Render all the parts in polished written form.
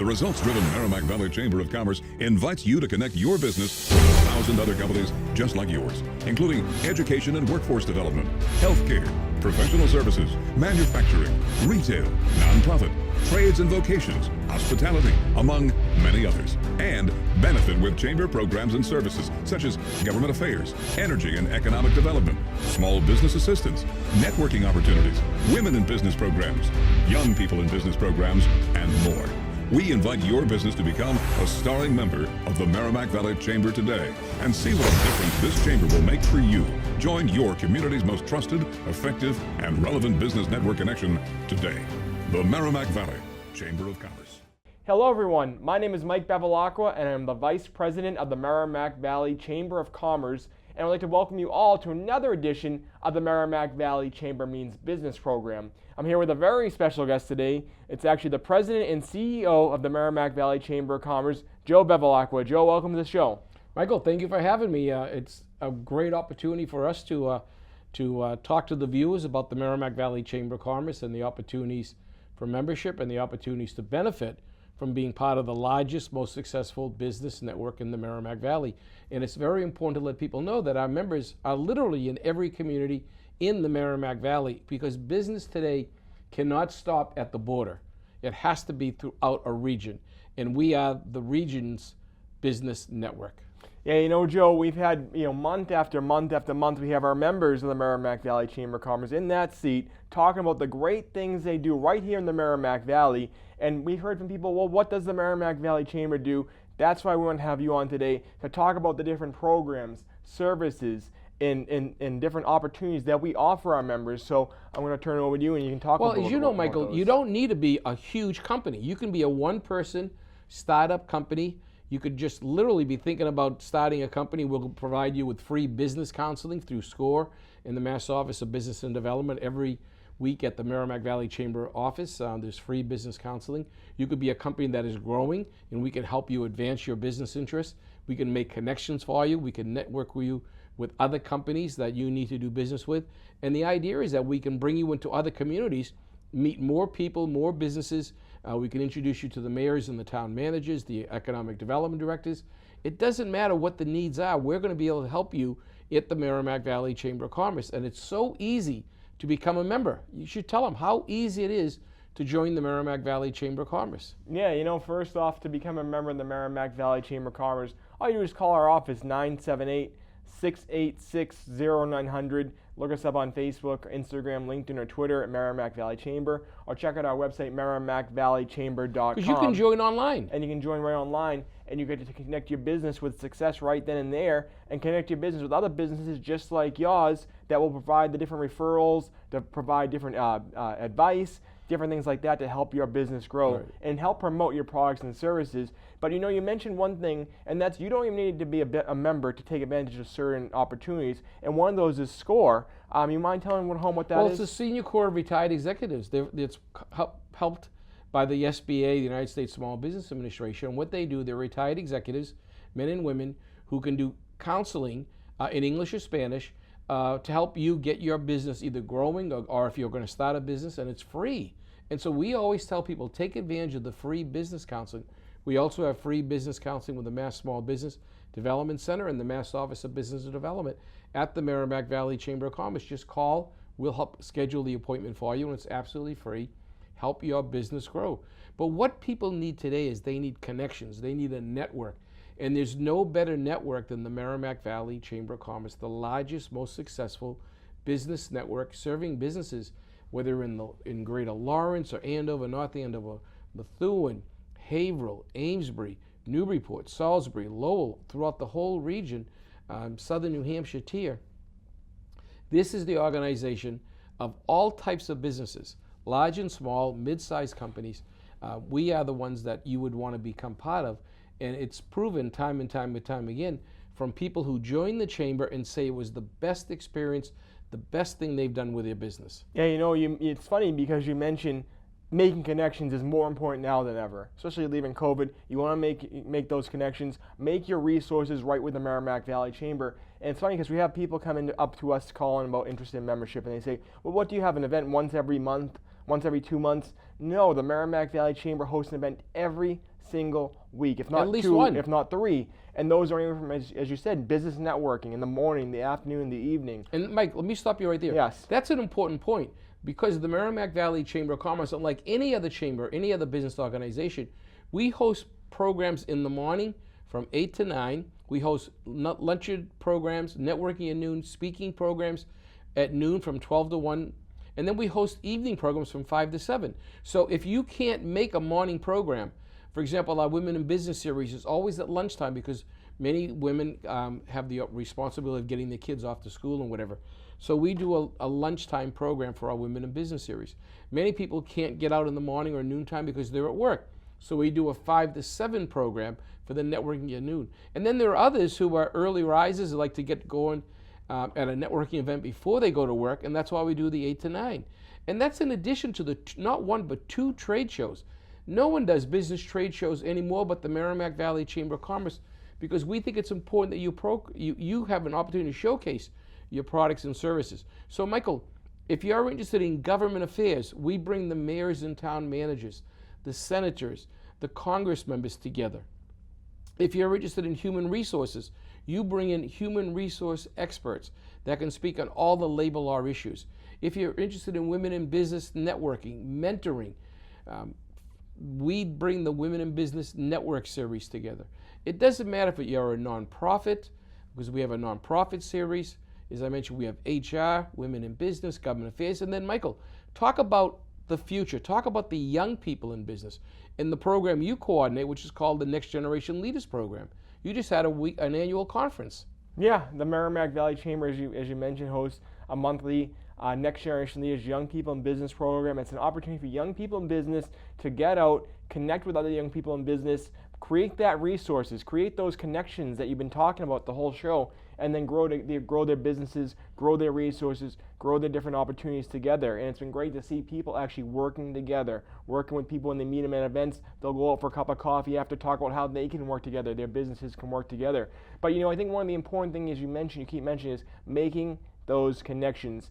The results-driven Merrimack Valley Chamber of Commerce invites you to connect your business with 1,000 other companies just like yours, including education and workforce development, healthcare, professional services, manufacturing, retail, nonprofit, trades and vocations, hospitality, among many others, and benefit with chamber programs and services such as government affairs, energy and economic development, small business assistance, networking opportunities, women in business programs, young people in business programs, and more. We invite your business to become a starring member of the Merrimack Valley Chamber today and see what a difference this chamber will make for you. Join your community's most trusted, effective, and relevant business network connection today. The Merrimack Valley Chamber of Commerce. Hello everyone, my name is Mike Bevilacqua and I'm the Vice President of the Merrimack Valley Chamber of Commerce, and I'd like to welcome you all to another edition of the Merrimack Valley Chamber Means Business program. I'm here with a very special guest today. It's actually the President and CEO of the Merrimack Valley Chamber of Commerce, Joe Bevilacqua. Joe, welcome to the show. Michael, thank you for having me. It's a great opportunity for us to talk to the viewers about the Merrimack Valley Chamber of Commerce and the opportunities for membership and the opportunities to benefit from being part of the largest, most successful business network in the Merrimack Valley. And it's very important to let people know that our members are literally in every community in the Merrimack Valley, because business today cannot stop at the border. It has to be throughout a region, and we are the region's business network. Yeah, you know, Joe, we've had, month after month after month, we have our members of the Merrimack Valley Chamber of Commerce in that seat talking about the great things they do right here in the Merrimack Valley. And we've heard from people, well, what does the Merrimack Valley Chamber do? That's why we want to have you on today to talk about the different programs, services, and different opportunities that we offer our members. So I'm going to turn it over to you and you can talk about those. Well, as you know, Michael, you don't need to be a huge company. You can be a one-person startup company. You could just literally be thinking about starting a company. We'll provide you with free business counseling through SCORE in the Mass Office of Business and Development. Every week at the Merrimack Valley Chamber office, there's free business counseling. You could be a company that is growing, and we can help you advance your business interests. We can make connections for you. We can network with you with other companies that you need to do business with. And the idea is that we can bring you into other communities, meet more people, more businesses. We can introduce you to the mayors and the town managers, the economic development directors. It doesn't matter what the needs are. We're going to be able to help you at the Merrimack Valley Chamber of Commerce. And it's so easy to become a member. You should tell them how easy it is to join the Merrimack Valley Chamber of Commerce. Yeah, first off, to become a member of the Merrimack Valley Chamber of Commerce, all you do is call our office, 978-686-0900. Look us up on Facebook, Instagram, LinkedIn, or Twitter at Merrimack Valley Chamber, or check out our website, merrimackvalleychamber.com. Because you can join online. And you can join right online, and you get to connect your business with success right then and there, and connect your business with other businesses just like yours that will provide the different referrals, to provide different advice, different things like that to help your business grow and help promote your products and services. But you mentioned one thing, and that's you don't even need to be a member to take advantage of certain opportunities, and one of those is SCORE. You mind telling what that is? Well, it's the Senior Corps of Retired Executives. It's helped by the SBA, the United States Small Business Administration. And what they do, they're retired executives, men and women, who can do counseling in English or Spanish to help you get your business either growing or if you're going to start a business, and it's free. And so we always tell people, take advantage of the free business counseling. We also have free business counseling with the Mass Small Business Development Center and the Mass Office of Business and Development at the Merrimack Valley Chamber of Commerce. Just call. We'll help schedule the appointment for you, and it's absolutely free. Help your business grow. But what people need today is they need connections. They need a network. And there's no better network than the Merrimack Valley Chamber of Commerce, the largest, most successful business network serving businesses, whether in Greater Lawrence or Andover, North Andover, Methuen, Haverhill, Amesbury, Newburyport, Salisbury, Lowell, throughout the whole region, southern New Hampshire tier. This is the organization of all types of businesses, large and small, mid-sized companies. We are the ones that you would want to become part of, and it's proven time and time again from people who join the chamber and say it was the best experience, the best thing they've done with their business. Yeah, it's funny because you mentioned making connections is more important now than ever, especially leaving COVID. You want to make those connections, make your resources right with the Merrimack Valley Chamber. And it's funny because we have people coming up to us calling about interest in membership, and they say, well, what do you have, an event once every month once every 2 months. No, the Merrimack Valley Chamber hosts an event every single week, if not At least 2, one. if not 3. And those are anywhere from, as you said, business networking in the morning, the afternoon, the evening. And Mike, let me stop you right there. Yes. That's an important point, because the Merrimack Valley Chamber of Commerce, unlike any other chamber, any other business organization, we host programs in the morning from 8 to 9. We host luncheon programs, networking at noon, speaking programs at noon from 12 to 1. And then we host evening programs from 5 to 7. So if you can't make a morning program, for example, our Women in Business series is always at lunchtime, because many women have the responsibility of getting their kids off to school and whatever. So we do a lunchtime program for our Women in Business series. Many people can't get out in the morning or noontime because they're at work. So we do a 5 to 7 program for the networking at noon. And then there are others who are early risers who like to get going at a networking event before they go to work, and that's why we do the 8 to 9. And that's in addition to the not 1 but 2 trade shows. No one does business trade shows anymore but the Merrimack Valley Chamber of Commerce, because we think it's important that you have an opportunity to showcase your products and services. So Michael, if you are interested in government affairs, we bring the mayors and town managers, the senators, the Congress members together. If you're interested in human resources, you bring in human resource experts that can speak on all the labor law issues. If you're interested in women in business networking, mentoring, we bring the Women in Business Network series together. It doesn't matter if you're a nonprofit, because we have a nonprofit series. As I mentioned, we have HR, Women in Business, Government Affairs, and then Michael, talk about the future. Talk about the young people in business. In the program you coordinate, which is called the Next Generation Leaders Program, you just had an annual conference. Yeah, the Merrimack Valley Chamber, as you mentioned, hosts a monthly Next Generation Leaders Young People in Business program. It's an opportunity for young people in business to get out, connect with other young people in business, create that resources, create those connections that you've been talking about the whole show, and then grow their businesses, grow their resources, grow their different opportunities together. And it's been great to see people actually working together, working with people when they meet them at events. They'll go out for a cup of coffee after, talk about how they can work together, their businesses can work together. But I think one of the important things you keep mentioning is making those connections,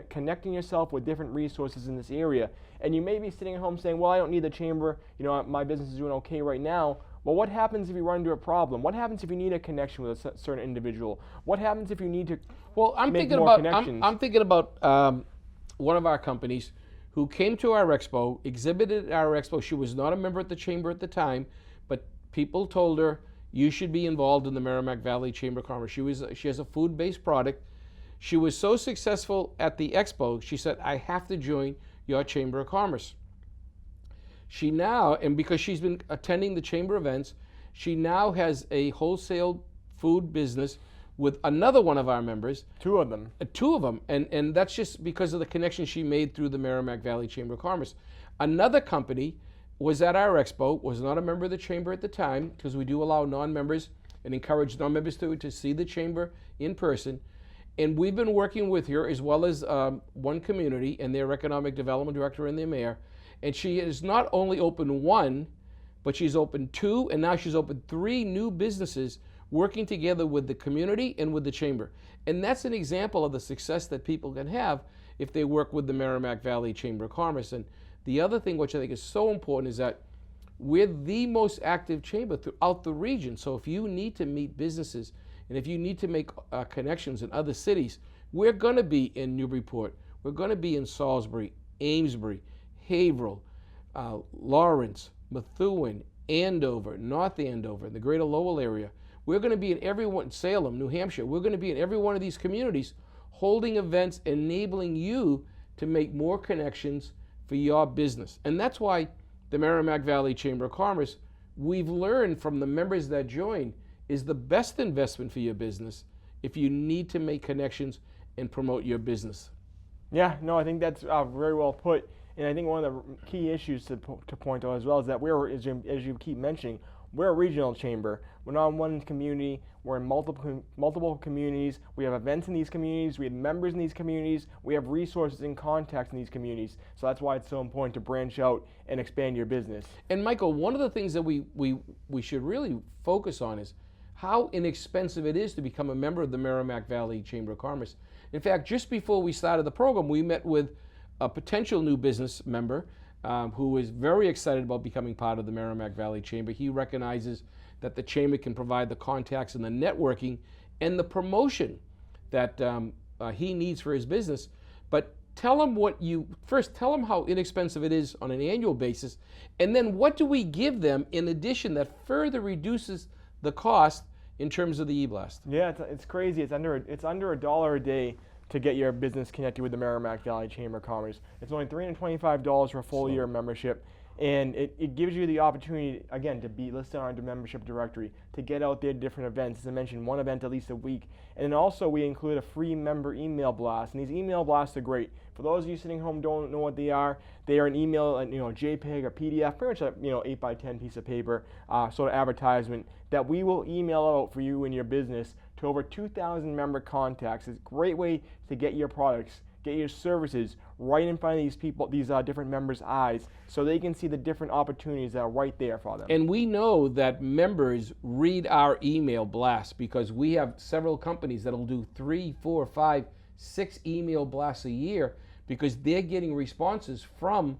connecting yourself with different resources in this area. And you may be sitting at home saying, well, I don't need the chamber, my business is doing okay right now. Well, what happens if you run into a problem? What happens if you need a connection with a certain individual? What happens if you need to make more connections? I'm thinking about one of our companies who came to our expo, exhibited at our expo. She was not a member at the chamber at the time, but people told her, you should be involved in the Merrimack Valley Chamber of Commerce. She has a food-based product. She was so successful at the expo, she said, I have to join your Chamber of Commerce. She now, and because she's been attending the chamber events, she now has a wholesale food business with another one of our members. 2 of them. 2 of them, and that's just because of the connection she made through the Merrimack Valley Chamber of Commerce. Another company was at our expo, was not a member of the chamber at the time, because we do allow non-members and encourage non-members to see the chamber in person. And we've been working with her, as well as one community and their economic development director and their mayor. And she has not only opened 1, but she's opened 2, and now she's opened 3 new businesses working together with the community and with the chamber. And that's an example of the success that people can have if they work with the Merrimack Valley Chamber of Commerce. And the other thing which I think is so important is that we're the most active chamber throughout the region. So if you need to meet businesses and if you need to make connections in other cities, we're going to be in Newburyport. We're going to be in Salisbury, Amesbury, Haverhill, Lawrence, Methuen, Andover, North Andover, the greater Lowell area. We're going to be in every one, Salem, New Hampshire. We're going to be in every one of these communities holding events, enabling you to make more connections for your business. And that's why the Merrimack Valley Chamber of Commerce, we've learned from the members that join, is the best investment for your business if you need to make connections and promote your business. Yeah, no, I think that's very well put. And I think one of the key issues to point out as well is that we're, as you keep mentioning, we're a regional chamber. We're not in one community. We're in multiple communities. We have events in these communities. We have members in these communities. We have resources and contacts in these communities. So that's why it's so important to branch out and expand your business. And Michael, one of the things that we should really focus on is how inexpensive it is to become a member of the Merrimack Valley Chamber of Commerce. In fact, just before we started the program, we met with a potential new business member who is very excited about becoming part of the Merrimack Valley Chamber. He recognizes that the Chamber can provide the contacts and the networking and the promotion that he needs for his business. But tell him tell him how inexpensive it is on an annual basis, and then what do we give them in addition that further reduces the cost in terms of the e-blast? Yeah, it's crazy. It's under $1 a day to get your business connected with the Merrimack Valley Chamber of Commerce. It's only $325 for a full year membership, and it gives you the opportunity, again, to be listed on our membership directory, to get out there to different events. As I mentioned, one event at least a week. And then also we include a free member email blast, and these email blasts are great. For those of you sitting home don't know what they are an email, JPEG or PDF, pretty much a 8x10 piece of paper, sort of advertisement that we will email out for you and your business to over 2,000 member contacts. It's a great way to get your products, get your services right in front of these people, these different members' eyes, so they can see the different opportunities that are right there for them. And we know that members read our email blasts because we have several companies that'll do 3, 4, 5, 6 email blasts a year because they're getting responses from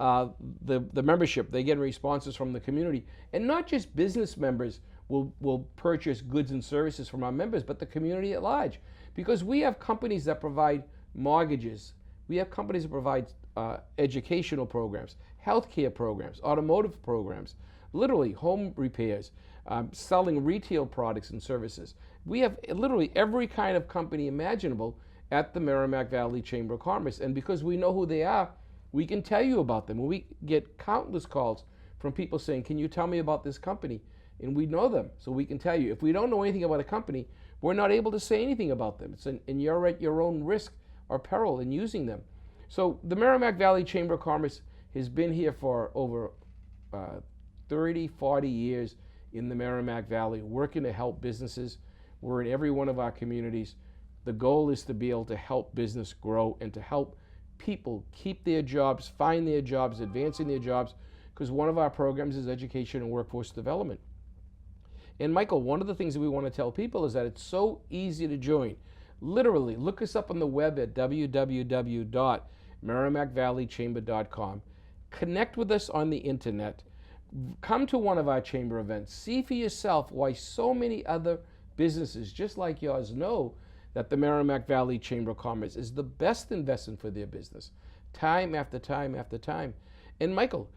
the membership. They're getting responses from the community. And not just business members will purchase goods and services from our members, but the community at large. Because we have companies that provide mortgages. We have companies that provide educational programs, healthcare programs, automotive programs, literally home repairs, selling retail products and services. We have literally every kind of company imaginable at the Merrimack Valley Chamber of Commerce. And because we know who they are, we can tell you about them. And we get countless calls from people saying, can you tell me about this company? And we know them, so we can tell you. If we don't know anything about a company, we're not able to say anything about them. And you're at your own risk or peril in using them. So the Merrimack Valley Chamber of Commerce has been here for over 30, 40 years in the Merrimack Valley, working to help businesses. We're in every one of our communities. The goal is to be able to help business grow and to help people keep their jobs, find their jobs, advancing their jobs, because one of our programs is education and workforce development. And Michael, one of the things that we want to tell people is that it's so easy to join. Literally, look us up on the web at www.merrimackvalleychamber.com. Connect with us on the internet. Come to one of our chamber events. See for yourself why so many other businesses just like yours know that the Merrimack Valley Chamber of Commerce is the best investment for their business, time after time after time. And Michael,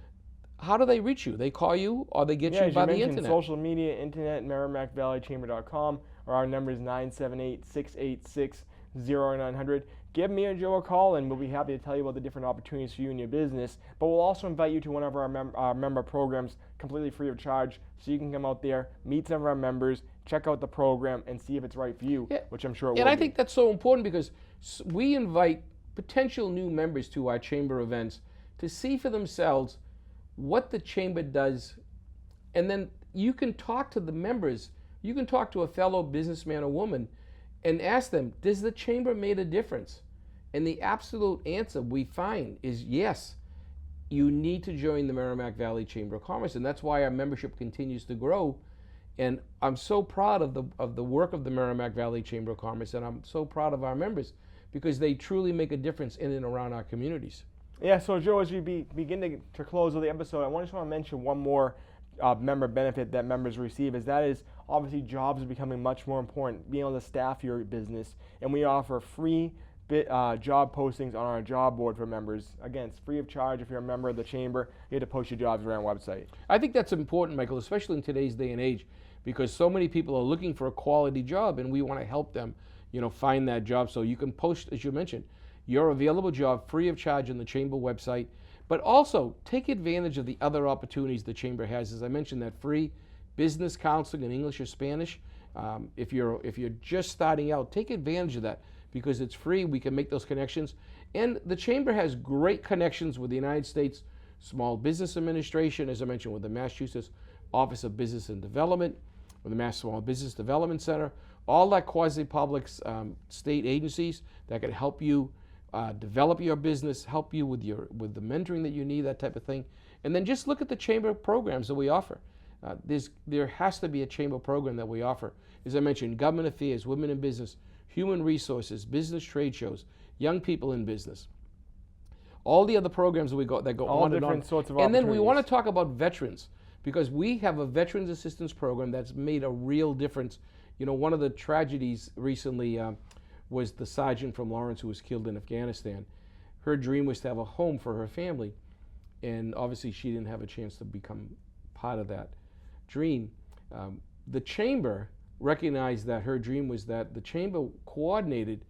how do they reach you? They call you or they get you by the internet? Social media, internet, merrimackvalleychamber.com, or our number is 978-686-0900. Give me or Joe a call and we'll be happy to tell you about the different opportunities for you and your business. But we'll also invite you to one of our member programs completely free of charge, so you can come out there, meet some of our members, check out the program, and see if it's right for you, which I'm sure it will be. And I think that's so important because we invite potential new members to our chamber events to see for themselves what the chamber does, and then you can talk to the members. You can talk to a fellow businessman or woman and ask them, does the chamber make a difference? And the absolute answer we find is yes, you need to join the Merrimack Valley Chamber of Commerce, and that's why our membership continues to grow. And I'm so proud of the work of the Merrimack Valley Chamber of Commerce, and I'm so proud of our members because they truly make a difference in and around our communities. Yeah, so Joe, as we begin to close of the episode, I just want to mention one more member benefit that members receive, that is obviously jobs are becoming much more important, being able to staff your business, and we offer free job postings on our job board for members. Again, it's free of charge. If you're a member of the chamber, you have to post your jobs on our website. I think that's important, Michael, especially in today's day and age, because so many people are looking for a quality job, and we want to help them, find that job. So you can post, as you mentioned, your available job free of charge on the chamber website, but also take advantage of the other opportunities the chamber has. As I mentioned, that free business counseling in English or Spanish. If you're just starting out, take advantage of that because it's free. We can make those connections, and the chamber has great connections with the United States Small Business Administration, as I mentioned, with the Massachusetts Office of Business and Development, with the Mass Small Business Development Center, all that quasi-public state agencies that can help you develop your business, help you with the mentoring that you need, that type of thing. And then just look at the chamber programs that we offer. There has to be a chamber program that we offer. As I mentioned, government affairs, women in business, human resources, business trade shows, young people in business. all the other programs that go All on and on. different sorts of And then we want to opportunities. talk about veterans, because we have a veterans assistance program that's made a real difference. You know, one of the tragedies recently was the sergeant from Lawrence who was killed in Afghanistan. Her dream was to have a home for her family, and obviously she didn't have a chance to become part of that dream. The chamber recognized that her dream was that the chamber coordinated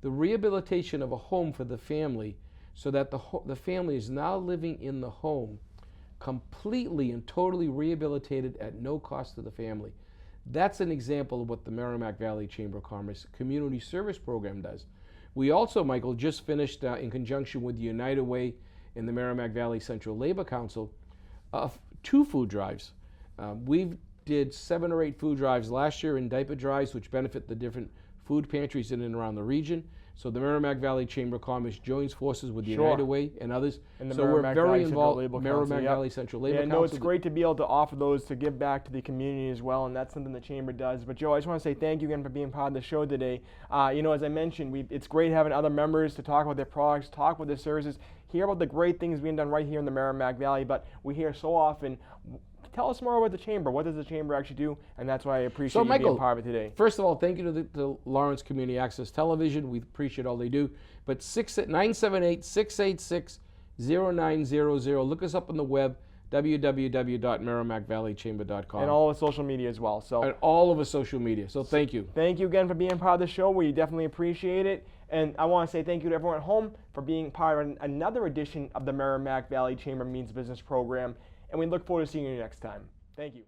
the rehabilitation of a home for the family, so that the family is now living in the home completely and totally rehabilitated at no cost to the family. That's an example of what the Merrimack Valley Chamber of Commerce Community Service Program does. We also, Michael, just finished in conjunction with the United Way and the Merrimack Valley Central Labor Council 2 food drives. We did 7 or 8 food drives last year, in diaper drives, which benefit the different food pantries in and around the region. So the Merrimack Valley Chamber of Commerce joins forces with the United Way and others. And the so Merrimack we're very Valley Central involved. Labor Council, Merrimack yep. Valley Central Labor Yeah, Council. no, it's great to be able to offer those to give back to the community as well, and that's something the Chamber does. But Joe, I just want to say thank you again for being part of the show today. You know, as I mentioned, it's great having other members to talk about their products, talk about their services, hear about the great things being done right here in the Merrimack Valley, but we hear so often, tell us more about the Chamber. What does the Chamber actually do? And that's why I appreciate you being part of it today. First of all, thank you to Lawrence Community Access Television. We appreciate all they do. But 978-686-0900. Look us up on the web, www.merrimackvalleychamber.com. And all the social media as well. So and all of our social media. So thank you. Thank you again for being part of the show. We definitely appreciate it. And I want to say thank you to everyone at home for being part of another edition of the Merrimack Valley Chamber Means Business program. And we look forward to seeing you next time. Thank you.